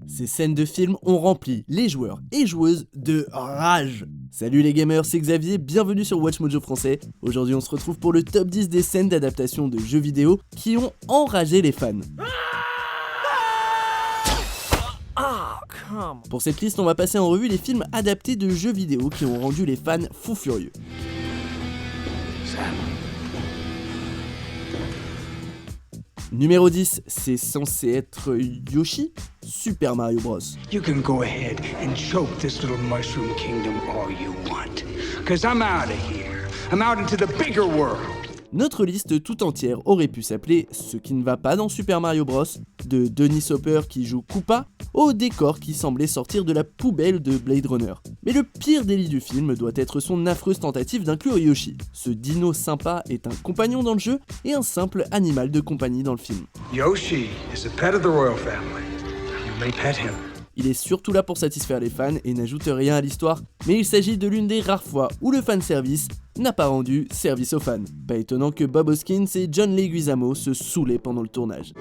Ces scènes de film ont rempli les joueurs et joueuses de rage. Salut les gamers, c'est Xavier, bienvenue sur Watch Mojo français. Aujourd'hui on se retrouve pour le top 10 des scènes d'adaptation de jeux vidéo qui ont enragé les fans. Pour cette liste, on va passer en revue les films adaptés de jeux vidéo qui ont rendu les fans fous furieux. Numéro 10, c'est censé être Yoshi, Super Mario Bros. You can go ahead and choke this little mushroom kingdom all you want, 'cause I'm out of here. I'm out into the bigger world. Notre liste tout entière aurait pu s'appeler Ce qui ne va pas dans Super Mario Bros, de Dennis Hopper qui joue Koopa, au décor qui semblait sortir de la poubelle de Blade Runner. Mais le pire délit du film doit être son affreuse tentative d'inclure Yoshi. Ce dino sympa est un compagnon dans le jeu et un simple animal de compagnie dans le film. Yoshi is a pet of the royal family. You may pet him. Il est surtout là pour satisfaire les fans et n'ajoute rien à l'histoire, mais il s'agit de l'une des rares fois où le fanservice n'a pas rendu service aux fans. Pas étonnant que Bob Hoskins et John Leguizamo se saoulaient pendant le tournage.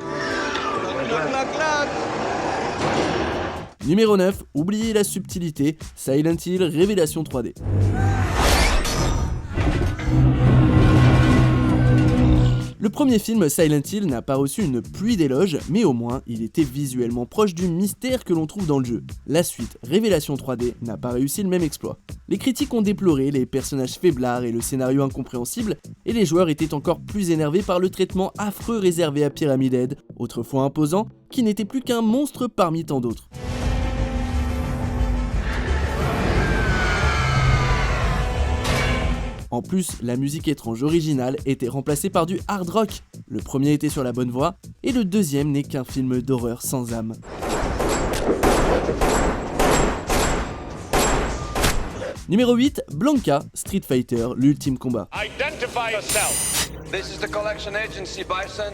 Numéro 9, oubliez la subtilité, Silent Hill Révélation 3D. Le premier film, Silent Hill, n'a pas reçu une pluie d'éloges, mais au moins, il était visuellement proche du mystère que l'on trouve dans le jeu. La suite, Révélation 3D, n'a pas réussi le même exploit. Les critiques ont déploré les personnages faiblards et le scénario incompréhensible, et les joueurs étaient encore plus énervés par le traitement affreux réservé à Pyramid Head, autrefois imposant, qui n'était plus qu'un monstre parmi tant d'autres. En plus, la musique étrange originale était remplacée par du hard rock. Le premier était sur la bonne voie, et le deuxième n'est qu'un film d'horreur sans âme. Numéro 8, Blanka, Street Fighter, l'ultime combat. Identify yourself. This is the collection agency, Bison.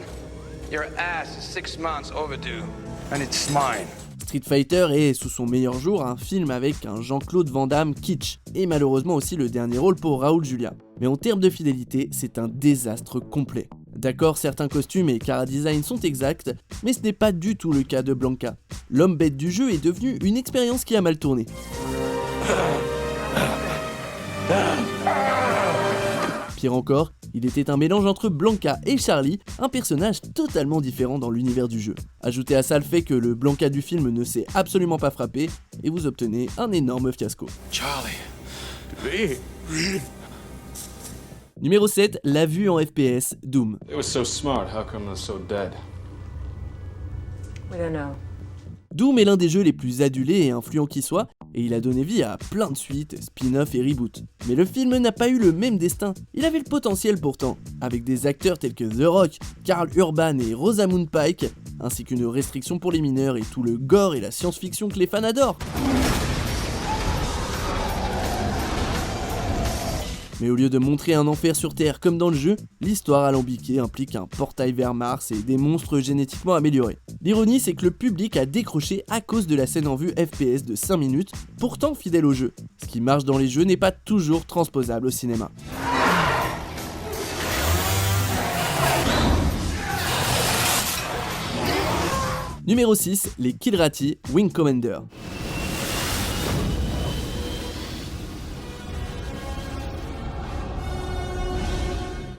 Your ass is 6 months overdue. And it's mine. Street Fighter est, sous son meilleur jour, un film avec un Jean-Claude Van Damme kitsch, et malheureusement aussi le dernier rôle pour Raoul Julia. Mais en termes de fidélité, c'est un désastre complet. D'accord, certains costumes et chara-design sont exacts, mais ce n'est pas du tout le cas de Blanka. L'homme bête du jeu est devenu une expérience qui a mal tourné. Pire encore, il était un mélange entre Blanka et Charlie, un personnage totalement différent dans l'univers du jeu. Ajoutez à ça le fait que le Blanka du film ne s'est absolument pas frappé, et vous obtenez un énorme fiasco. Charlie. Numéro 7, la vue en FPS, Doom. It was so smart, how come it was so dead? We don't know. Doom est l'un des jeux les plus adulés et influents qui soit, et il a donné vie à plein de suites, spin-off et reboots. Mais le film n'a pas eu le même destin, il avait le potentiel pourtant, avec des acteurs tels que The Rock, Karl Urban et Rosamund Pike, ainsi qu'une restriction pour les mineurs et tout le gore et la science-fiction que les fans adorent. Mais au lieu de montrer un enfer sur Terre comme dans le jeu, l'histoire alambiquée implique un portail vers Mars et des monstres génétiquement améliorés. L'ironie, c'est que le public a décroché à cause de la scène en vue FPS de 5 minutes, pourtant fidèle au jeu. Ce qui marche dans les jeux n'est pas toujours transposable au cinéma. Numéro 6, les Kilrathi, Wing Commander.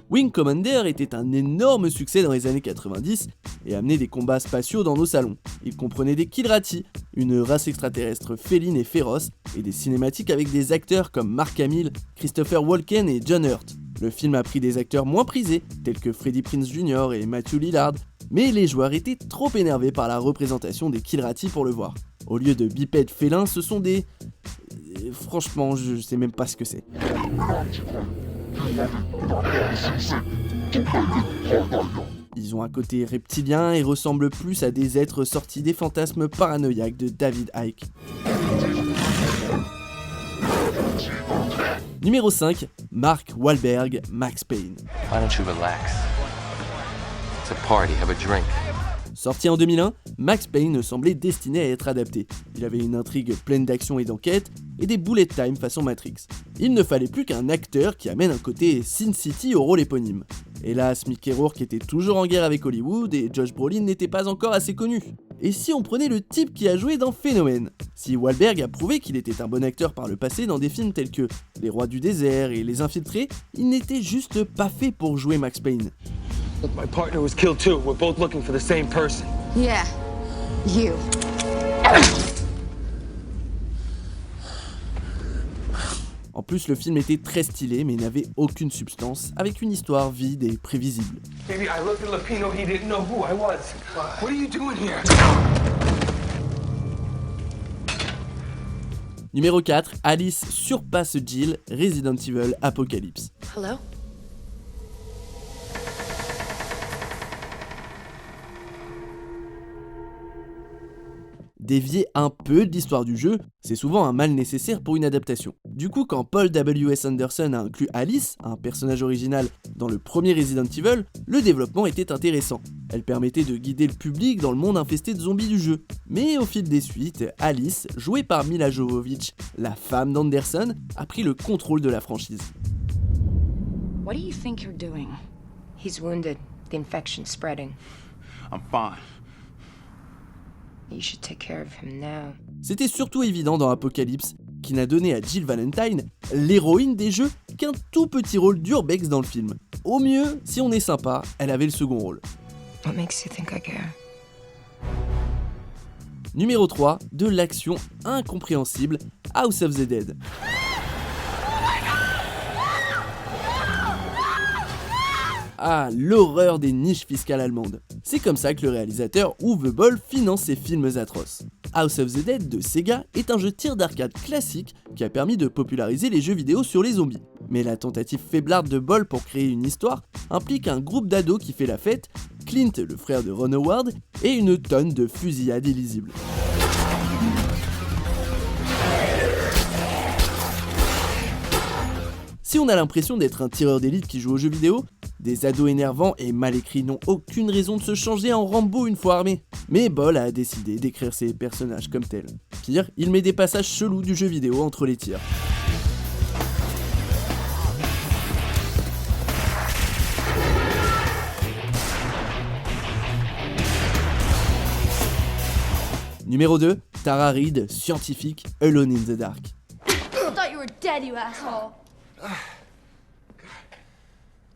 Wing Commander était un énorme succès dans les années 90 et amenait des combats spatiaux dans nos salons. Il comprenait des Kilrathi, une race extraterrestre féline et féroce, et des cinématiques avec des acteurs comme Mark Hamill, Christopher Walken et John Hurt. Le film a pris des acteurs moins prisés, tels que Freddie Prinze Jr. et Matthew Lillard, mais les joueurs étaient trop énervés par la représentation des Kilrathi pour le voir. Au lieu de bipèdes félins, ce sont des... Franchement, je sais même pas ce que c'est. Ils ont un côté reptilien et ressemblent plus à des êtres sortis des fantasmes paranoïaques de David Icke. Numéro 5, Mark Wahlberg, Max Payne. Why don't you relax? It's a party, have a drink. Sorti en 2001, Max Payne semblait destiné à être adapté. Il avait une intrigue pleine d'action et d'enquête, et des bullet time façon Matrix. Il ne fallait plus qu'un acteur qui amène un côté Sin City au rôle éponyme. Hélas, Mickey Rourke était toujours en guerre avec Hollywood, et Josh Brolin n'était pas encore assez connu. Et si on prenait le type qui a joué dans Phénomène? Si Wahlberg a prouvé qu'il était un bon acteur par le passé dans des films tels que Les Rois du désert et Les Infiltrés, il n'était juste pas fait pour jouer Max Payne. Look, my partner was killed too. We're both looking for the same person. Yeah. You. En plus, le film était très stylé mais n'avait aucune substance, avec une histoire vide et prévisible. Baby, I looked at Lapino. He didn't know who I was. What are you doing here? Numéro 4, Alice surpasse Jill, Resident Evil Apocalypse. Hello? Dévier un peu de l'histoire du jeu, c'est souvent un mal nécessaire pour une adaptation. Du coup, quand Paul W.S. Anderson a inclus Alice, un personnage original, dans le premier Resident Evil, le développement était intéressant. Elle permettait de guider le public dans le monde infesté de zombies du jeu. Mais au fil des suites, Alice, jouée par Mila Jovovich, la femme d'Anderson, a pris le contrôle de la franchise. What do you think you're doing? He's wounded. The infection's spreading. I'm fine. You should take care of him now. C'était surtout évident dans Apocalypse, qui n'a donné à Jill Valentine, l'héroïne des jeux, qu'un tout petit rôle d'urbex dans le film. Au mieux, si on est sympa, elle avait le second rôle. What makes you think I care? Numéro 3, de l'action incompréhensible, House of the Dead. Ah, l'horreur des niches fiscales allemandes. C'est comme ça que le réalisateur Uwe Boll finance ses films atroces. House of the Dead de Sega est un jeu tir d'arcade classique qui a permis de populariser les jeux vidéo sur les zombies. Mais la tentative faiblarde de Boll pour créer une histoire implique un groupe d'ados qui fait la fête, Clint, le frère de Ron Howard, et une tonne de fusillades illisibles. Si on a l'impression d'être un tireur d'élite qui joue aux jeux vidéo, des ados énervants et mal écrits n'ont aucune raison de se changer en Rambo une fois armés. Mais Boll a décidé d'écrire ses personnages comme tels. Pire, il met des passages chelous du jeu vidéo entre les tirs. Numéro 2, Tara Reid, scientifique, Alone in the Dark. I thought you were dead, you asshole.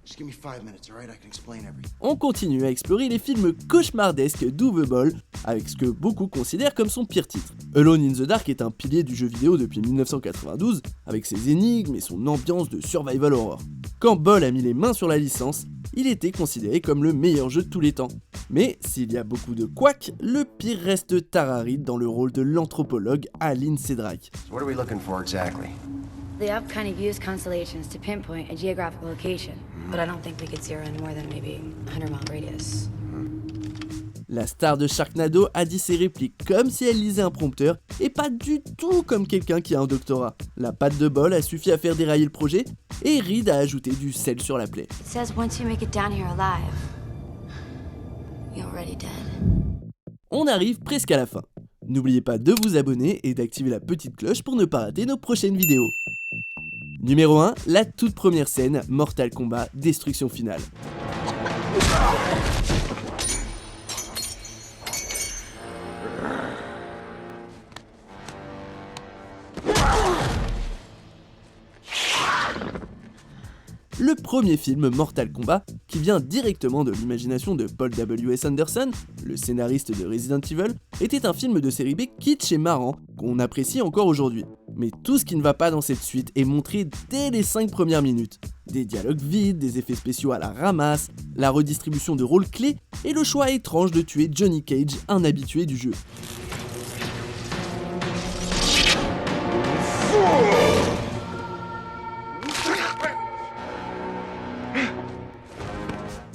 Just give me 5 minutes, alright? I can explain everything. On continue à explorer les films cauchemardesques d'Uwe Boll avec ce que beaucoup considèrent comme son pire titre. Alone in the Dark est un pilier du jeu vidéo depuis 1992 avec ses énigmes et son ambiance de survival horror. Quand Boll a mis les mains sur la licence, il était considéré comme le meilleur jeu de tous les temps. Mais s'il y a beaucoup de couacs, le pire reste Tara Reid dans le rôle de l'anthropologue Aline Cédrac. So what are we looking for exactly? The Up kind of use constellations to pinpoint a geographical location, but I don't think we could zero in more than maybe 100-mile radius. La star de Sharknado a dit ses répliques comme si elle lisait un prompteur et pas du tout comme quelqu'un qui a un doctorat. La patte de Boll a suffi à faire dérailler le projet et Reid a ajouté du sel sur la plaie. It says once you make it down here alive, you're already dead. On arrive presque à la fin. N'oubliez pas de vous abonner et d'activer la petite cloche pour ne pas rater nos prochaines vidéos. Numéro 1, la toute première scène, Mortal Kombat, destruction finale. Le premier film Mortal Kombat, qui vient directement de l'imagination de Paul W.S. Anderson, le scénariste de Resident Evil, était un film de série B kitsch et marrant, qu'on apprécie encore aujourd'hui. Mais tout ce qui ne va pas dans cette suite est montré dès les 5 premières minutes. Des dialogues vides, des effets spéciaux à la ramasse, la redistribution de rôles clés, et le choix étrange de tuer Johnny Cage, un habitué du jeu.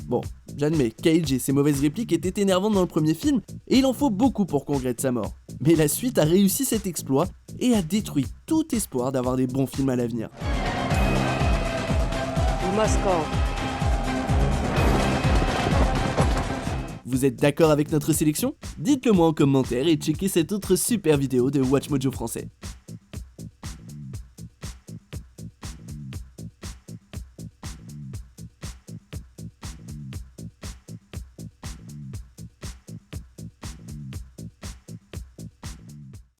Bon, j'admets, Cage et ses mauvaises répliques étaient énervantes dans le premier film, et il en faut beaucoup pour qu'on regrette sa mort. Mais la suite a réussi cet exploit, et a détruit tout espoir d'avoir des bons films à l'avenir. We must go. Vous êtes d'accord avec notre sélection? Dites-le moi en commentaire et checkez cette autre super vidéo de WatchMojo français.